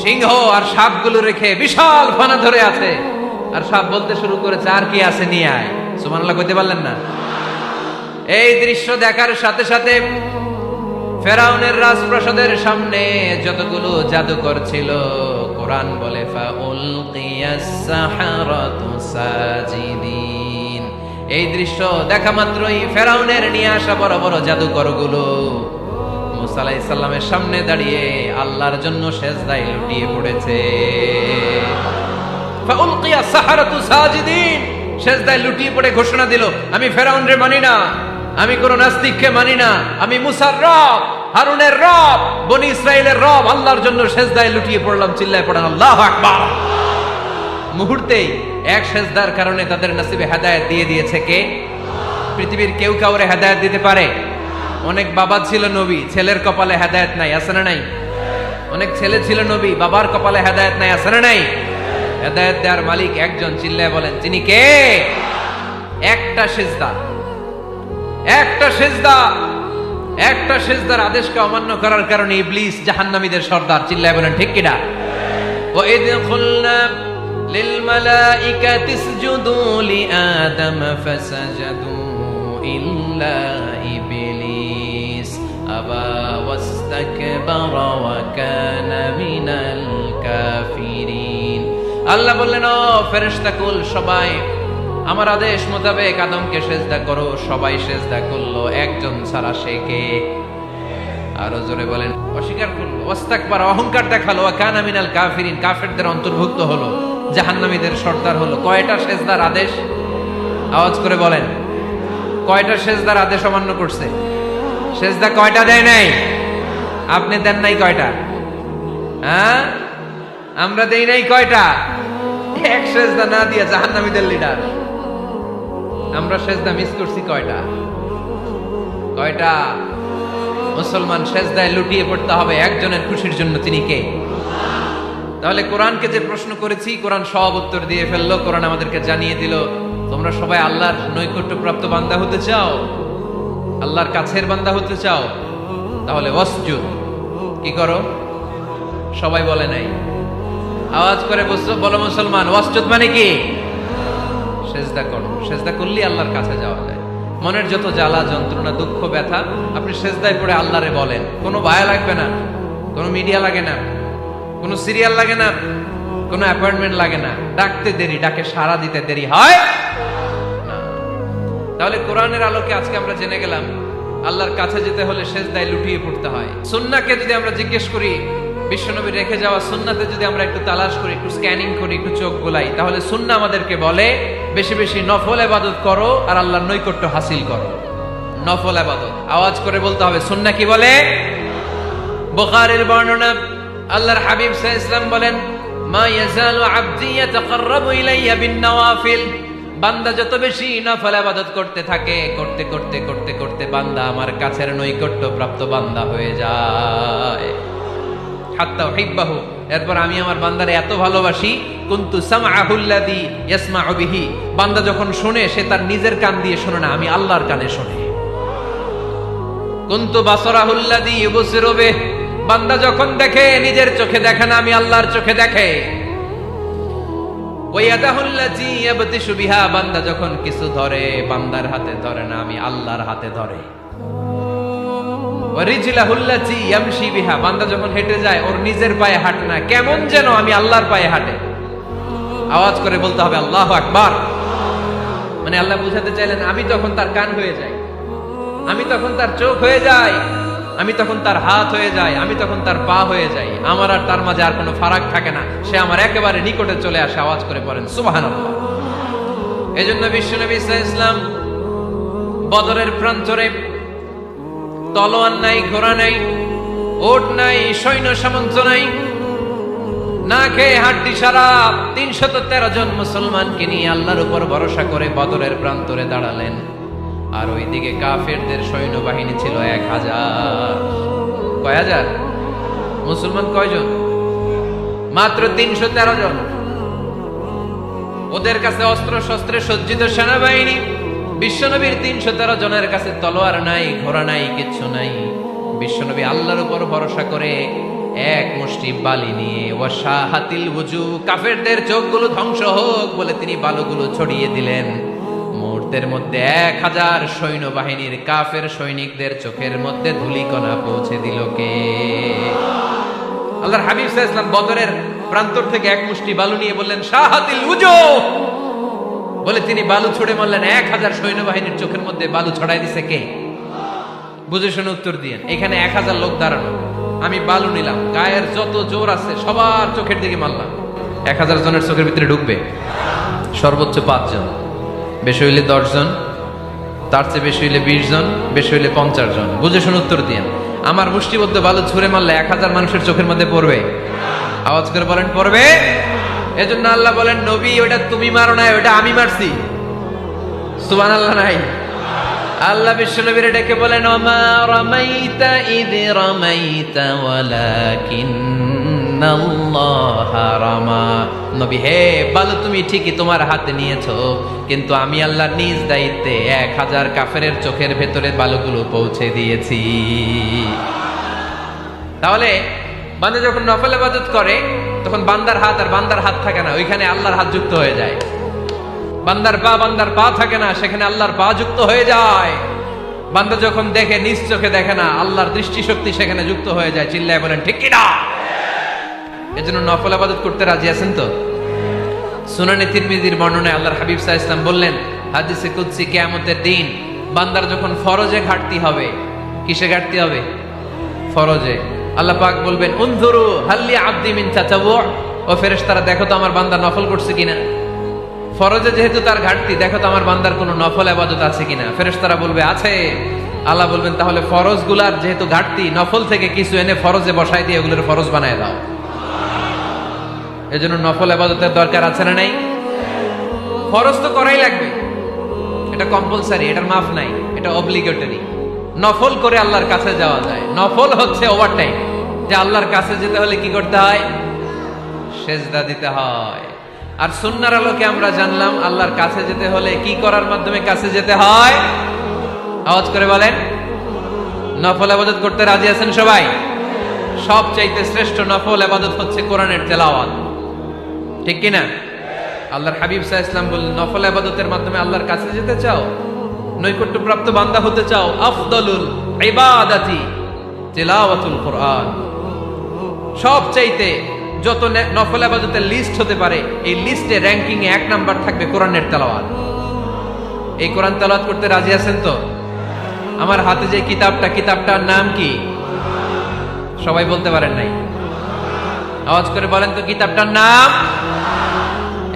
সিংহ আর সাপগুলো রেখে বিশাল ফানা ধরে আছে। আর সাপ বলতে শুরু করেছে, আর কি আছে নিয়ে আয়। সুবহানাল্লাহ কইতে পারলেন না? এই দৃশ্য দেখার সাথে সাথে ফেরাউনের রাজপ্রাসাদের সামনে যতগুলো জাদুকর ছিল, কোরআন বলে ফাউলকিয়াস সাহারাতু সাজিদিন। এই দৃশ্য দেখা মাত্রই ফেরাউনের নিয়ে আসা বড় বড় জাদুকরগুলো মুসা আলাইহিস সালামের সামনে দাঁড়িয়ে আল্লাহর জন্য সেজদায় লুটিয়ে পড়েছে। ফাউলকিয়াস সাহারাতু সাজিদিন, সেজদায় লুটিয়ে পড়ে ঘোষণা দিল, আমি ফেরাউনরে মানি না, আমি কোন নাস্তিককে মানি না, আমি মুসার রব, হারুনের রব, বনি ইসরাইলের রব, আল্লাহর জন্য সেজদায় লুটিয়ে পড়লাম। চিল্লায় পড়েন আল্লাহু আকবার। মুহূর্তেই এক সেজদার কারণে তাদের নসিবে হেদায়েত দিয়ে দিয়েছে কে? পৃথিবীর কেউ কাউরে হেদায়েত দিতে পারে? অনেক বাবা ছিল নবী, ছেলের কপালে হেদায়েত নাই, আছে না নাই? অনেক ছেলে ছিল নবী, বাবার কপালে হেদায়েত নাই, আছে না নাই? হেদায়েত দেওয়ার মালিক একজন, চিল্লায় বলেন তিনি কে? একটা সেজদা, একটা সেজদা, একটা সেজদার আদেশকে অমান্য করার কারণে ইবলিস জাহান্নামীদের সর্দার। চিল্লায় বলেন ঠিক কিনা? ওয়াইদ কুলনা লিল মালাইকাতি ইসজুদু লিআদম ফাসাজাদু ইল্লা ইবলিস আবা ওয়াস্তাকবারা ওয়া কানা মিনাল কাফিরিন। আল্লাহ বললেন, ও ফেরেশতাকুল সবাই আমার আদেশ মোতাবেক আদমকে সেজদা করো। সবাই সেজদা করলো, একজন ছাড়া, সে কে? আরো জোরে বলেন। অস্বীকার করলো, ওয়াস্তাকবার, অহংকার দেখালো, ওয়া কানা মিনাল কাফিরিন, কাফেরদের অন্তর্ভুক্ত হলো, জাহান্নামীদের সর্দার হলো। কয়টা সেজদার আদেশ? আওয়াজ করে বলেন, কয়টা সেজদার আদেশ অমান্য করছে? সেজদা কয়টা দেয় নাই? আপনি দেন নাই কয়টা? হ্যাঁ, আমরা দেই নাই কয়টা? এক সেজদা না দিয়ে জাহান্নামীদের লিডার। আমরা সেজদা মিস করছি কয়টা? কয়টা? মুসলমান সেজদায় লুটিয়ে পড়তে হবে একজনের খুশির জন্য, তিনি কে? তাহলে কোরআনকে যে প্রশ্ন করেছি, কোরআন সব উত্তর দিয়ে ফেললো। কোরআন আমাদেরকে জানিয়ে দিল, তোমরা সবাই আল্লাহর নৈকট্যপ্রাপ্ত বান্দা হতে চাও, আল্লাহর কাছের বান্দা হতে চাও, তাহলে ওয়াসজুদ কি করো? সবাই বলে নাই, আওয়াজ করে বলো মুসলমান, ওয়াসজুদ মানে কি? সেজদা করো। সেজদা করলেই আল্লাহর কাছে যাওয়া যায়। মনের যত জ্বালা যন্ত্রণা দুঃখ ব্যথা আপনি সেজদায় পড়ে আল্লাহরে বলেন। কোনো ভায়া লাগবে না, কোনো মিডিয়া লাগে না, কোনো সিরিয়াল লাগে না, কোনো অ্যাপয়েন্টমেন্ট লাগে না। ডাকতে দেরি, ডাকে সাড়া দিতে দেরি হয় না। তাহলে কোরআনের আলোকে আজকে আমরা জেনে গেলাম আল্লাহর কাছে যেতে হলে সেজদায় লুটিয়ে পড়তে হয়। সুন্নাহকে যদি আমরা জিজ্ঞেস করি, বিশ্বনবী রেখে যাওয়া সুন্নাতে যদি আমরা একটু তালাশ করি, একটু স্ক্যানিং করি, একটু চোখ গোলাই, তাহলে সুন্নাহ আমাদেরকে বলে বেশি বেশি নফল ইবাদত করো আর আল্লাহর নৈকট্য হাসিল করো। নফল ইবাদত আওয়াজ করে বলতে হবে। সুন্নাহ কি বলে? বুখারীর বর্ণনা, আল্লাহর হাবিব সাল্লাল্লাহু আলাইহি ওয়াসাল্লাম বলেন, মা ইয়াজালু আবদি ইয়াতাকাররাবু ইলাইয়া বিন নওয়াফিল, বান্দা যত বেশি নফল ইবাদত করতে থাকে, করতে করতে করতে করতে বান্দা আমার কাছের নৈকট্য প্রাপ্ত বান্দা হয়ে যায়। হাত্তা উহিব্বাহু, এরপর আমি আমার বান্দারে এত ভালোবাসি, কুনতু সামআহুল্লাযী ইয়াসমাউ বিহি, বান্দা যখন শুনে সে তার নিজের কান দিয়ে শুনে না, আমি আল্লাহর কানে শুনে। কুনতু বাসারাহুল্লাযী ইউবসিরু বিহি, বান্দা যখন দেখে নিজের চোখে দেখে না, আমি আল্লাহর চোখে দেখে। ওয়ায়াদাহুল্লাযী ইয়াবতিশু বিহা, বান্দা যখন কিছু ধরে বান্দার হাতে ধরে না, আমি আল্লাহর হাতে ধরে। ওয়ারিজলাহুল্লাযী ইয়ামশি বিহা, বান্দা যখন হেঁটে যায় ওর নিজের পায়ে হাঁটে না, কেমন যেন আমি আল্লাহর পায়ে হাঁটে। আওয়াজ করে বলতে হবে আল্লাহু আকবার। মানে আল্লাহ বুঝাতে চাইলেন আমি তখন তার কান হয়ে যাই, আমি তখন তার চোখ হয়ে যাই, আমি তখন তার হাত হয়ে যাই, আমি তখন তার পা হয়ে যাই। আমার আর তার মাঝে আর কোনো ফারাক থাকে না, সে আমার একেবারে নিকটে চলে আসে। আওয়াজ করে পড়েন সুবহানাল্লাহ। এজন্য বিশ্বনবী সাল্লাল্লাহু আলাইহি ওয়াসাল্লাম বদরের প্রান্তরে তলোয়ার নাই, ঘোড়া নাই, ওট নাই, সৈন্য সামন্ত নাই, না খেয়ে হাড্ডি সারা ৩১৩ জন মুসলমানকে নিয়ে আল্লাহর উপর ভরসা করে বদরের প্রান্তরে দাঁড়ালেন। আর ওইদিকে কাফেরদের সৈন্যবাহিনী ছিল ১০০০। কয় হাজার? মুসলমান কয়জন? মাত্র ৩১৩ জন। ওদের কাছে অস্ত্র শস্ত্রে সজ্জিত সেনাবাহিনী। বিশ্বনবীর ৩১৩ জনের কাছে তলোয়ার নাই, ঘোড়া নাই, কিচ্ছু নাই। বিশ্বনবী আল্লাহর উপর ভরসা করে এক মুষ্টি বালি নিয়ে ওয়াশাহাতিল ওযু, কাফেরদের চোখগুলো ধ্বংস হোক বলে তিনি বালুগুলো ছড়িয়ে দিলেন। মুহূর্তের মধ্যে ১০০০ সৈন্যবাহিনীর কাফের সৈনিকদের চোখের মধ্যে ধূলিকণা পৌঁছে দিল কে? আল্লাহর হাবিব সাল্লাল্লাহু আলাইহি ওয়াসাল্লাম বদরের প্রান্তর থেকে এক মুষ্টি বালু নিয়ে বললেন শাহাতিল ওযু, বলে তিনি বালু ছুড়ে মারলেন। ১০০০ সৈন্যবাহিনীর চোখের মধ্যে বালু ছড়াই দিছে কে? বুঝে শুনে উত্তর দিয়েন। এখানে ১০০০ লোক দাঁড়ানো, আমি বালু নিলাম, গায়ের যত জোর আছে সবার চোখের দিকে মারলাম। ১০০০ জনের চোখের ভিতরে ঢুকবে সর্বোচ্চ ৫ জন, বেশি হইলে ১০ জন, তার চেয়ে বেশি হইলে ২০ জন, বেশি হইলে ৫০ জন। বুঝে শুনে উত্তর দিয়েন। আমার মুষ্টিবদ্ধ বালু ছুঁড়ে মারলে ১০০০ মানুষের চোখের মধ্যে পড়বে? আওয়াজ করে বলেন পড়বে। এজন্য আল্লাহ বলেন নবী ওটা তুমি মারো নাই, ওটা আমি মারছি। সুবহানাল্লাহ নাই? আল্লাহ বিশ্বনবীরে ডেকে বলেন ওমা রামাইতা ইয রামাইতা ওয়ালাকিন্নাল্লাহা রামা। নবী হে, বালু তুমি ঠিকই তোমার হাতে নিয়েছো, কিন্তু আমি আল্লাহ নিজ দায়িত্বে ১০০০ কাফেরের চোখের ভেতরে বালুগুলো পৌঁছে দিয়েছি। তাহলে বান্দা যখন নফল ইবাদত করে তখন বান্দার হাত আর বান্দার হাত থাকে না, ওইখানে আল্লাহর হাত যুক্ত হয়ে যায়। বান্দার পা থাকে না, সেখানে আল্লাহর পা যুক্ত হয়ে যায়। বান্দা যখন দেখে নিজ চোখে দেখে না, আল্লাহর দৃষ্টিশক্তি সেখানে যুক্ত হয়ে যায়। চিল্লায় বলেন ঠিক কি না? এজন্য নফল ইবাদত করতে রাজি আছেন তো? সুনানে তিরমিজির বর্ণনায় আল্লাহর হাবিব সাল্লাল্লাহু আলাইহি ওয়াসাল্লাম বললেন হাদিসে কুদসি কিয়ামতের দিন বান্দার যখন ফরজে ঘাটতি হবে, কিসে ঘাটতি হবে? ফরজে। আল্লাহ পাক বলবেন উনজুরু হাল্লি আবদি মিন তাতাওয়ু, ও ফেরেশতারা দেখো তো আমার বান্দা নফল করছে কিনা। ফরজে যেহেতু তার ঘাটতি, দেখো তো আমার বান্দার কোনো নফল ইবাদত আছে কিনা। ফেরেশতারা বলবে আছে। আল্লাহ বলবেন তাহলে ফরজগুলার যেহেতু ঘাটতি, নফল থেকে কিছু এনে ফরজে বসাই দিয়ে ওগুলোর ফরজ বানায় দাও। এজন্য নফল ইবাদতের দরকার আছে না নাই? ফরজ তো করাই লাগবে, এটা কম্পালসারি, এটার মাফ নাই, এটা অব্লিগেটরি। নফল করে আল্লাহর কাছে যাওয়া যায়। নফল হচ্ছে ওভারটাইম, যে আল্লাহর কাছে যেতে হলে কি করতে হয়? সেজদা দিতে হয়। আর সুন্নাহর আলোকে আমরা জানলাম আল্লাহর কাছে যেতে হলে কি করার মাধ্যমে কাছে যেতে হয়? আওয়াজ করে বলেন নফল ইবাদত করতে রাজি আছেন সবাই? সবচাইতে শ্রেষ্ঠ নফল ইবাদত হচ্ছে কোরআনের তেলাওয়াত, ঠিক কি না? আল্লাহর হাবিব সাল্লাল্লাহু আলাইহি ওয়াসাল্লাম বললেন নফল ইবাদতের মাধ্যমে আল্লাহর কাছে যেতে চাও, নৈকট্যপ্রাপ্ত বান্দা হতে চাও, আফদলুল ইবাদাতি তিলাওয়াতুল কোরআন। সবচাইতে যত নফল ইবাদতের লিস্ট হতে পারে, এই লিস্টে র‍্যাঙ্কিং এ ১ নাম্বার থাকবে কোরআনের তেলাওয়াত। এই কোরআন তেলাওয়াত করতে রাজি আছেন তো? আমার হাতে যে কিতাবটার নাম কি? সবাই বলতে পারেন নাই? আওয়াজ করে বলেন তো কিতাবটার নাম।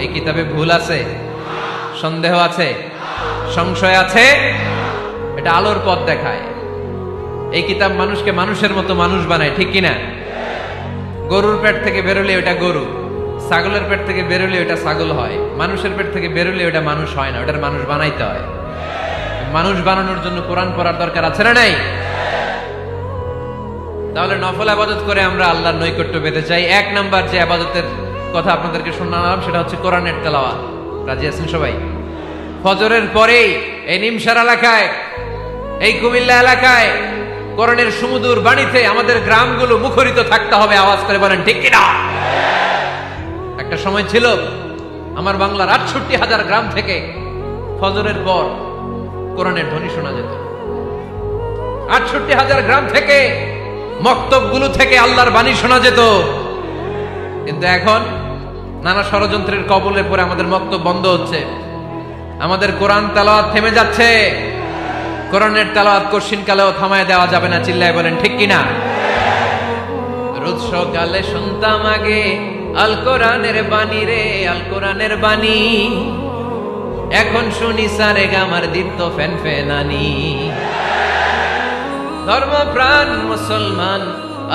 এই কিতাবে ভুল আছে? সন্দেহ আছে? সংশয় আছে? এটা আলোর পথ দেখায়। এই কিতাব মানুষকে মানুষের মতো মানুষ বানায়, ঠিক কিনা? গরুর পেট থেকে বেরোলে ওটা গরু, ছাগলের পেট থেকে বেরোলে ওটা ছাগল হয়, মানুষের পেট থেকে বেরোলে ওটা মানুষ হয় না, ওটার মানুষ বানাইতে হয়। মানুষ বানানোর জন্য কোরআন পড়ার দরকার আছে না নাই? তাহলে নফল আবাদত করে আমরা আল্লাহর নৈকট্য পেতে চাই। এক নাম্বার যে আবাদতের কথা আপনাদেরকে শোনালাম সেটা হচ্ছে কোরআনের তেলাওয়াত। রাজি আছেন সবাই? ফজরের পরেই এই নিমসার এলাকায়, এই কুমিল্লা এলাকায় কোরআনের সুমধুর বাণীতে আমাদের গ্রামগুলো মুখরিত থাকতে হবে। আওয়াজ করে বলেন ঠিক কিনা? একটা সময় ছিল আমার বাংলার ৬৮,০০০ গ্রাম থেকে ফজরের পর কোরআনের ধ্বনি শোনা যেত। ৬৮,০০০ গ্রাম থেকে মক্তবগুলো থেকে আল্লাহর বাণী শোনা যেত। কিন্তু এখন নানা ষড়যন্ত্রের কবলে পড়ে আমাদের মক্তব বন্ধ হচ্ছে, আমাদের কোরআন তেলাওয়াত থেমে যাচ্ছে। কোরআনের তেলাওয়াত কশিন কালেও থামায় দেওয়া যাবে না। চিল্লায় বলেন ঠিক কিনা? রোজ সকালে শুনতাম আগে আল কোরআনের বাণী রে, আল কোরআনের বাণী। এখন শুনি সারে গামার দীপ্ত ফ্যান ফেনানি। ধর্মপ্রাণ মুসলমান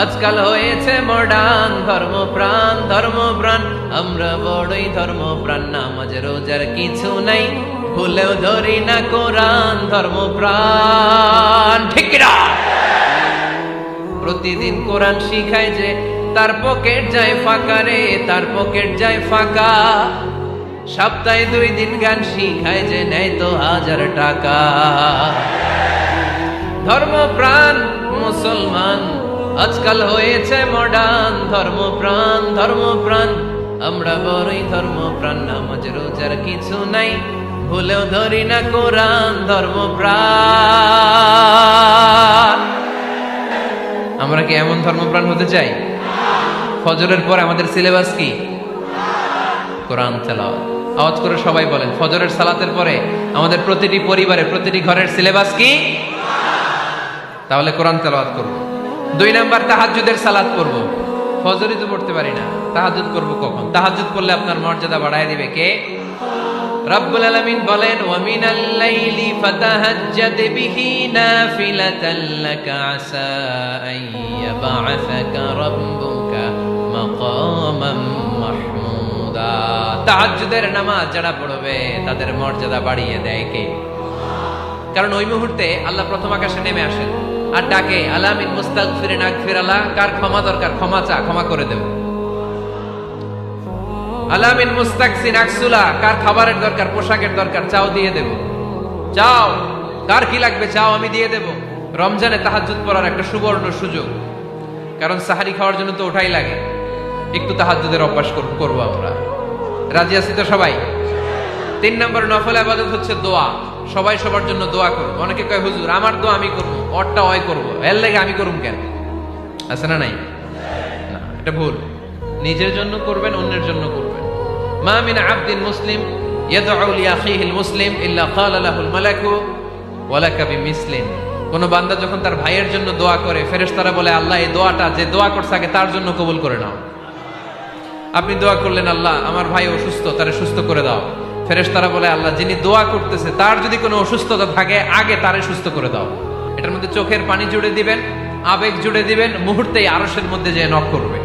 আজকাল হয়েছে মডার্ন। ধর্মপ্রাণ ধর্মপ্রাণ আমরা বড়ই ধর্মপ্রাণ। নামাজ রোজার কিছু নাই, ভুলেও ধরি না কোরআন। ধর্মপ্রাণ ঠিক কিনা? প্রতিদিন কোরআন শিখায় যে তার পকেট যায় ফাঁকা রে, তার পকেট যায় ফাঁকা। সপ্তাহে 2 দিন গান শিখায় যে নেয় তো 1000 টাকা। ধর্মপ্রাণ মুসলমান আজকাল হয়েছে মডার্ন। ধর্মপ্রাণ ধর্মপ্রাণ আমরা বড়ই ধর্মপ্রাণ। নামাজ রোজার কিছু নাই, ভুলেও ধরি না কোরআন। ধর্মপ্রাণ। আমরা কি এমন ধর্মপ্রাণ হতে চাই? ফজরের পর আমাদের সিলেবাস কি? কোরআন তেলাওয়াত। আওয়াজ করে সবাই বলেন, ফজরের সালাতের পরে আমাদের প্রতিটি পরিবারে, প্রতিটি ঘরের সিলেবাস কি? তাহলে কোরআন তেলাওয়াত করব। 2 নাম্বার তাহাজ্জুদের সালাত করব। ফজরই তো পড়তে পারি না, তাহাজ্জুদ করব কখন? তাহাজ্জুদ করলে আপনার মর্যাদা বাড়ায় দিবে কে? রব্বুল আলামিন বলেন, ওয়া মিনাল লাইলি ফাতাহাজ্জাদ বিহি নাফিলাতান লাকা আসা আন ইয়াবআসাকা রাব্বুকা মাকামান মাহমুদা। তাহাজ্জুদের নামাজ যারা পড়বে তাদের মর্যাদা বাড়িয়ে দেয় কে? কারণ ওই মুহূর্তে আল্লাহ প্রথম আকাশে নেমে আসেন আর ডাকে, আলামিন মুস্তাগফিরিন আগফিরাল্লাহ। কার ক্ষমা দরকার? ক্ষমা চা, ক্ষমা করে দেব। আলামিন মুস্তাকসিন আকসুলা। কার খাবারের দরকার, পোশাকের দরকার? চাও, দিয়ে দেব। চাও, কার কি লাগবে? চাও, আমি দিয়ে দেব। রমজানে তাহাজ্জুদ পড়ার একটা সুবর্ণ সুযোগ, কারণ সাহারি খাওয়ার জন্য তো ওঠাই লাগে। একটু তাহাজ্জুদের অভ্যাস করবো আমরা। রাজি আছি তো সবাই? 3 নম্বর নফল ইবাদত হচ্ছে দোয়া। সবাই সবার জন্য দোয়া করবো। অনেকে কয় হুজুর আমার দোয়া আমি করবো, ওরটা ওই করবো, এর লাগে আমি করুম কেন? আছে না নাই? না, এটা ভুল। নিজের জন্য করবেন, অন্যের জন্য করবেন। মা মিন আবদিন মুসলিম ইয়াদউ লিআখিহিল মুসলিম ইল্লা ক্বালা লাহুল মালাকু ওয়া লাকা বিমিসলিন। কোন বান্দা যখন তার ভাইয়ের জন্য দোয়া করে, ফেরেশতারা বলে, আল্লাহ এই দোয়াটা যে দোয়া করছে আগে তার জন্য কবুল করে নাও। আপনি দোয়া করলেন, আল্লাহ আমার ভাই অসুস্থ, তারে সুস্থ করে দাও। ফেরেশতারা বলে, আল্লাহ যিনি দোয়া করতেছে তার যদি কোনো অসুস্থতা থাকে আগে তারে সুস্থ করে দাও। এটার মধ্যে চোখের পানি জুড়ে দিবেন, আবেগ জুড়ে দিবেন, মুহূর্তেই আরশের মধ্যে যেয়ে নক করবে।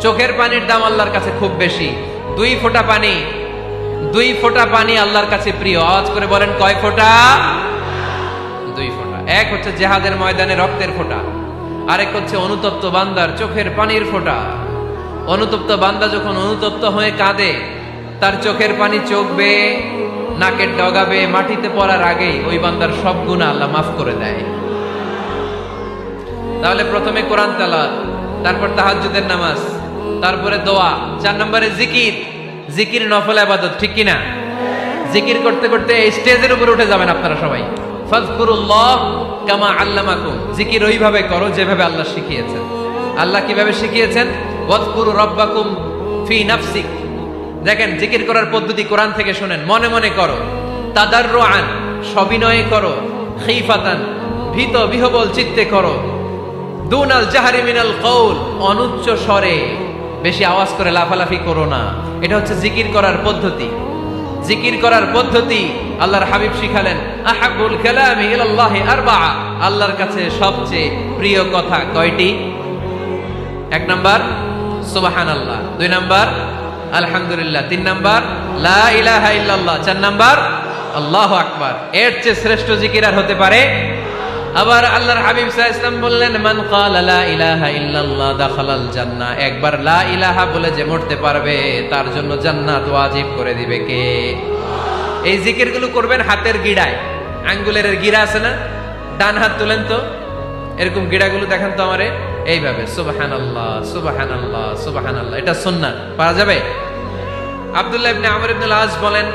চোখের পানির দাম আল্লাহর কাছে খুব বেশি। 2 ফোঁটা পানি, 2 ফোঁটা পানি আল্লাহর কাছে প্রিয়। আওয়াজ করে বলেন, কয় ফোঁটা? 2 ফোঁটা। এক হচ্ছে জিহাদের ময়দানে রক্তের ফোঁটা, আরেক হচ্ছে অনুতপ্ত বান্দার চোখের পানির ফোঁটা। অনুতপ্ত বান্দা যখন অনুতপ্ত হয়ে কাঁদে, তার চোখের পানি চোখ বেয়ে নাকের ডগাবে মাটিতে পড়ার আগেই ওই বান্দার সব গুনাহ আল্লাহ মাফ করে দেয়। তাহলে প্রথমে কোরআন তেলাওয়াত, তারপর তাহাজ্জুদের নামাজ, তারপরে দোয়া। 4 নম্বরে জিকির। জিকির নফল ইবাদত, ঠিক কিনা? জিকির করতে করতে এই স্টেজের উপরে উঠে যাবেন আপনারা সবাই। ফাযকুরুল্লাহ কামা আল্লামাকুম। জিকির ওইভাবে করো যেভাবে আল্লাহ শিখিয়েছেন। আল্লাহ কিভাবে শিখিয়েছেন? ওয়াযকুরু রাব্বাকুম ফি নাফসিক। দেখেন, জিকির করার পদ্ধতি কোরআন থেকে শুনেন। মনে মনে করো, তাদাররুআন সবিনয়ে করো, খিফাতান ভীত বিহবল চিত্তে করো, দুনাল জাহরি মিনাল কওল অনুচ্চ স্বরে, বেশি আওয়াজ করে লাফালাফি করো না। এটা হচ্ছে জিকির করার পদ্ধতি। জিকির করার পদ্ধতি আল্লাহর হাবিব শিখালেন, আহাবুল কালামি ইলাল্লাহি আরবাআ। আল্লাহর কাছে সবচেয়ে প্রিয় কথা কয়টি? 1 নাম্বার সুবহানাল্লাহ, 2 নাম্বার আলহামদুলিল্লাহ। 3 নাম্বার লা ইলাহা ইল্লাল্লাহ। 4 নাম্বার আল্লাহু আকবার। এর চেয়ে শ্রেষ্ঠ জিকির আর হতে পারে? আবার আল্লাহর হাবিব সাল্লাল্লাহু আলাইহি ওয়াসাল্লাম বললেন, মান ক্বালা লা ইলাহা ইল্লাল্লাহ দাখালাল জান্নাহ। একবার লা ইলাহা বলে যে মরতে পারবে তার জন্য জান্নাত ওয়াজিব করে দিবে কে? এই জিকিরগুলো করবেন হাতের গিড়ায়, আঙ্গুলের গিড়া আছে না, ডান হাত তুলেন তো, এরকম গিড়াগুলো দেখেন তো আমারে, এইভাবে সুবহানাল্লাহ সুবহানাল্লাহ সুবহানাল্লাহ। এটা সুন্নাহ, পারা যাবে? আব্দুল্লাহ ইবনে আমর ইবনে আল-আস বলেন,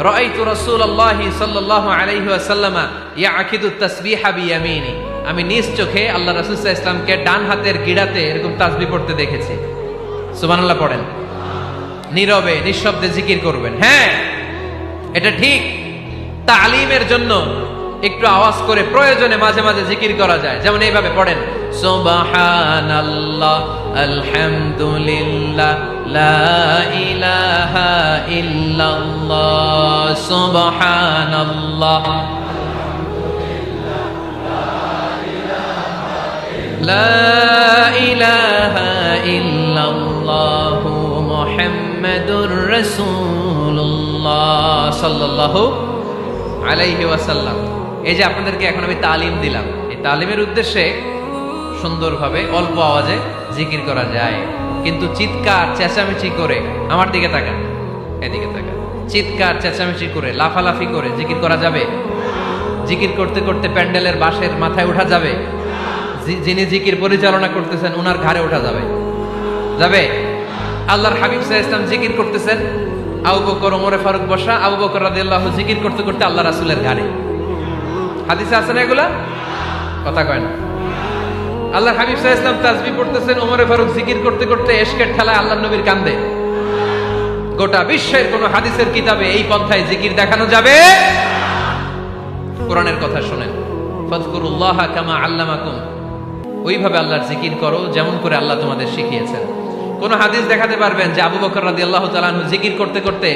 রাআইতু রাসূলুল্লাহ সাল্লাল্লাহু আলাইহি ওয়াসাল্লাম ইয়াকিদু তাসবিহা বিয়ামিনি। আমি নিজ চোখে আল্লাহ রাসূল সাল্লাল্লাহু আলাইহি ওয়াসাল্লামকে ডান হাতের গিড়াতে এরকম তাসবিহ পড়তে দেখেছি। সুবহানাল্লাহ পড়েন, নীরবে নিঃশব্দে জিকির করবেন। হ্যাঁ, এটা ঠিক। তালিমের জন্য একটু আওয়াজ করে প্রয়োজনে মাঝে মাঝে জিকির করা যায়, যেমন এইভাবে পড়েন, সুবহানাল্লাহ আলহামদুলিল্লাহ লা ইলাহা ইল্লাল্লাহ সুবহানাল্লাহ লা ইলাহা ইল্লাল্লাহ মুহাম্মাদুর রাসূলুল্লাহ সাল্লাল্লাহু আলাইহি ওয়াসাল্লাম। এই যে আপনাদেরকে এখন আমি তালিম দিলাম, এই তালিমের উদ্দেশ্যে সুন্দরভাবে অল্প আওয়াজে জিকির করা যায়, কিন্তু চিৎকার চেঁচামেচি করে, আমার দিকে তাকান, এদিকে তাকান, চিৎকার চেঁচামেচি করে লাফালাফি করে জিকির করা যাবে? জিকির করতে করতে প্যান্ডেলের বাঁশের মাথায় ওঠা যাবে? যিনি জিকির পরিচালনা করতেছেন ওনার ঘাড়ে ওঠা যাবে? যাবে? আল্লাহর হাবিব সাল্লাল্লাহু আলাইহি ওয়াসাল্লাম জিকির করতেছেন, আবু বকর ওমর ফারুক বসা, আবু বকর রাদিয়াল্লাহু জিকির করতে করতে আল্লাহ রাসূলের ঘাড়ে। হাদিসে আছে না এগুলা? কথা কয় না। আল্লাহর হাবিব সাল্লাল্লাহু আলাইহি ওয়াসাল্লাম তাসবিহ পড়তেছেন, ওমর ফারুক জিকির করতে করতে ইশকের ঠেলায় আল্লাহর নবীর কান্দে। গোটা বিশ্বের কোন হাদিসের কিতাবে এই পন্থায় জিকির দেখানো যাবে? কোরআনের কথা শুনেন, ফাযকুরুল্লাহ কামা আল্লামাকুম, ওইভাবে আল্লাহর জিকির করো যেমন করে আল্লাহ তোমাদের শিখিয়েছেন। কোন হাদিস দেখাতে পারবেন যে আবু বকর রাদিয়াল্লাহু তাআলা আনহু জিকির করতে করতে,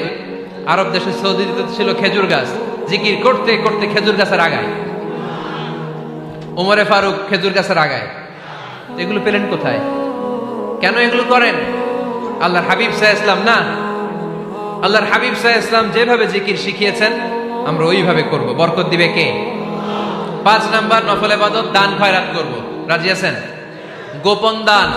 আরব দেশে সৌদিতে ছিল খেজুর গাছ, জিকির করতে করতে খেজুর গাছের আগায়, ওমরে ফারুক খেজুর গাছের আগায়, এগুলো পেলেন কোথায়? কেন এগুলো করেন? আল্লাহর হাবিব সাল্লাল্লাহু আলাইহি ওয়াসাল্লাম না, আল্লাহর হাবিব সাল্লাল্লাহু আলাইহি ওয়াসাল্লাম যেভাবে জিকির শিখিয়েছেন আমরা ওইভাবে করব। বরকত দিবে কে? 5 নাম্বার নফল ইবাদত, দান খয়রাত করব। রাজি আছেন? গোপন দান,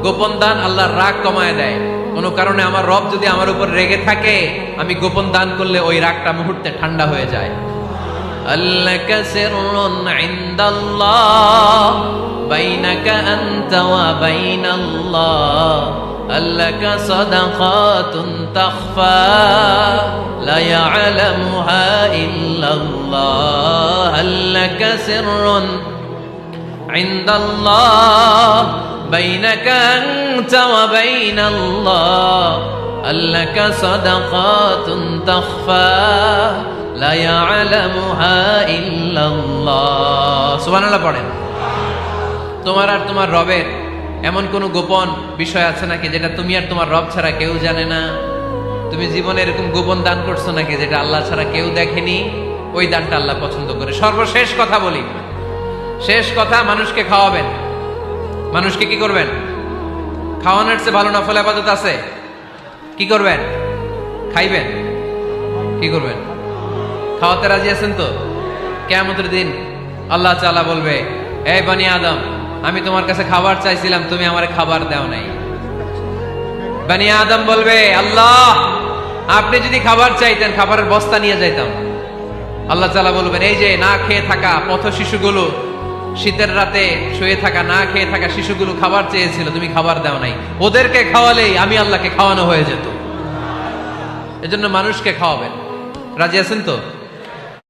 গোপন দান আল্লাহর রাগ কমায় দেয়। কোনো কারণে আমার রব যদি আমার উপর রেগে থাকে, আমি গোপন দান করলে ওই রাগটা মুহূর্তে ঠান্ডা হয়ে যায়। আল্লাকা সিররুন ইনদাল্লাহ বাইনাকা আনতা ওয়া বাইনাল্লাহ, আল্লাকা সাদাকাতুন তাখফা লা ইয়ালামুহা ইল্লাল্লাহ, আল্লাকা সিররুন ইনদাল্লাহ বাইনাকা আনতা ওয়া বাইনাল্লাহ, আল্লাকা সাদাকাতুন তাখফা লা ইয়ালামুহা ইল্লাল্লাহ। সুবহানাল্লাহ পড়েন। তোমার আর তোমার রবের এমন কোন গোপন বিষয় আছে নাকি যেটা তুমি আর তোমার রব ছাড়া কেউ জানে না? তুমি জীবনে এরকম গোপন দান করছো নাকি যেটা আল্লাহ ছাড়া কেউ দেখেনি? ওই দানটা আল্লাহ পছন্দ করে। সর্বশেষ কথা বলি, শেষ কথা, মানুষকে খাওয়াবেন। মানুষকে কি করবেন? খাওয়ানোর চেয়ে ভালো নফল ইবাদত আছে? কি করবেন? খাইবেন। কি করবেন? খাওয়াতে রাজি আছেন তো? কিয়ামতের দিন আল্লাহ তাআলা বলবে, এই বনি আদম, আমি তোমার কাছে খাবার চাইছিলাম, তুমি আমারে খাবার দাও নাই। বনি আদম বলবে, আল্লাহ আপনি যদি খাবার চাইতেন খাবারের বস্তা নিয়ে যাইতাম। আল্লাহ তাআলা বলবেন, এই যে না খেয়ে থাকা পথ শিশুগুলো, শীতের রাতে শুয়ে থাকা না খেয়ে থাকা শিশুগুলো খাবার চেয়েছিল, তুমি খাবার দাও নাই, ওদেরকে খাওয়ালেই আমি আল্লাহকে খাওয়ানো হয়ে যেত। এজন্য মানুষকে খাওয়াবেন। রাজি আছেন তো?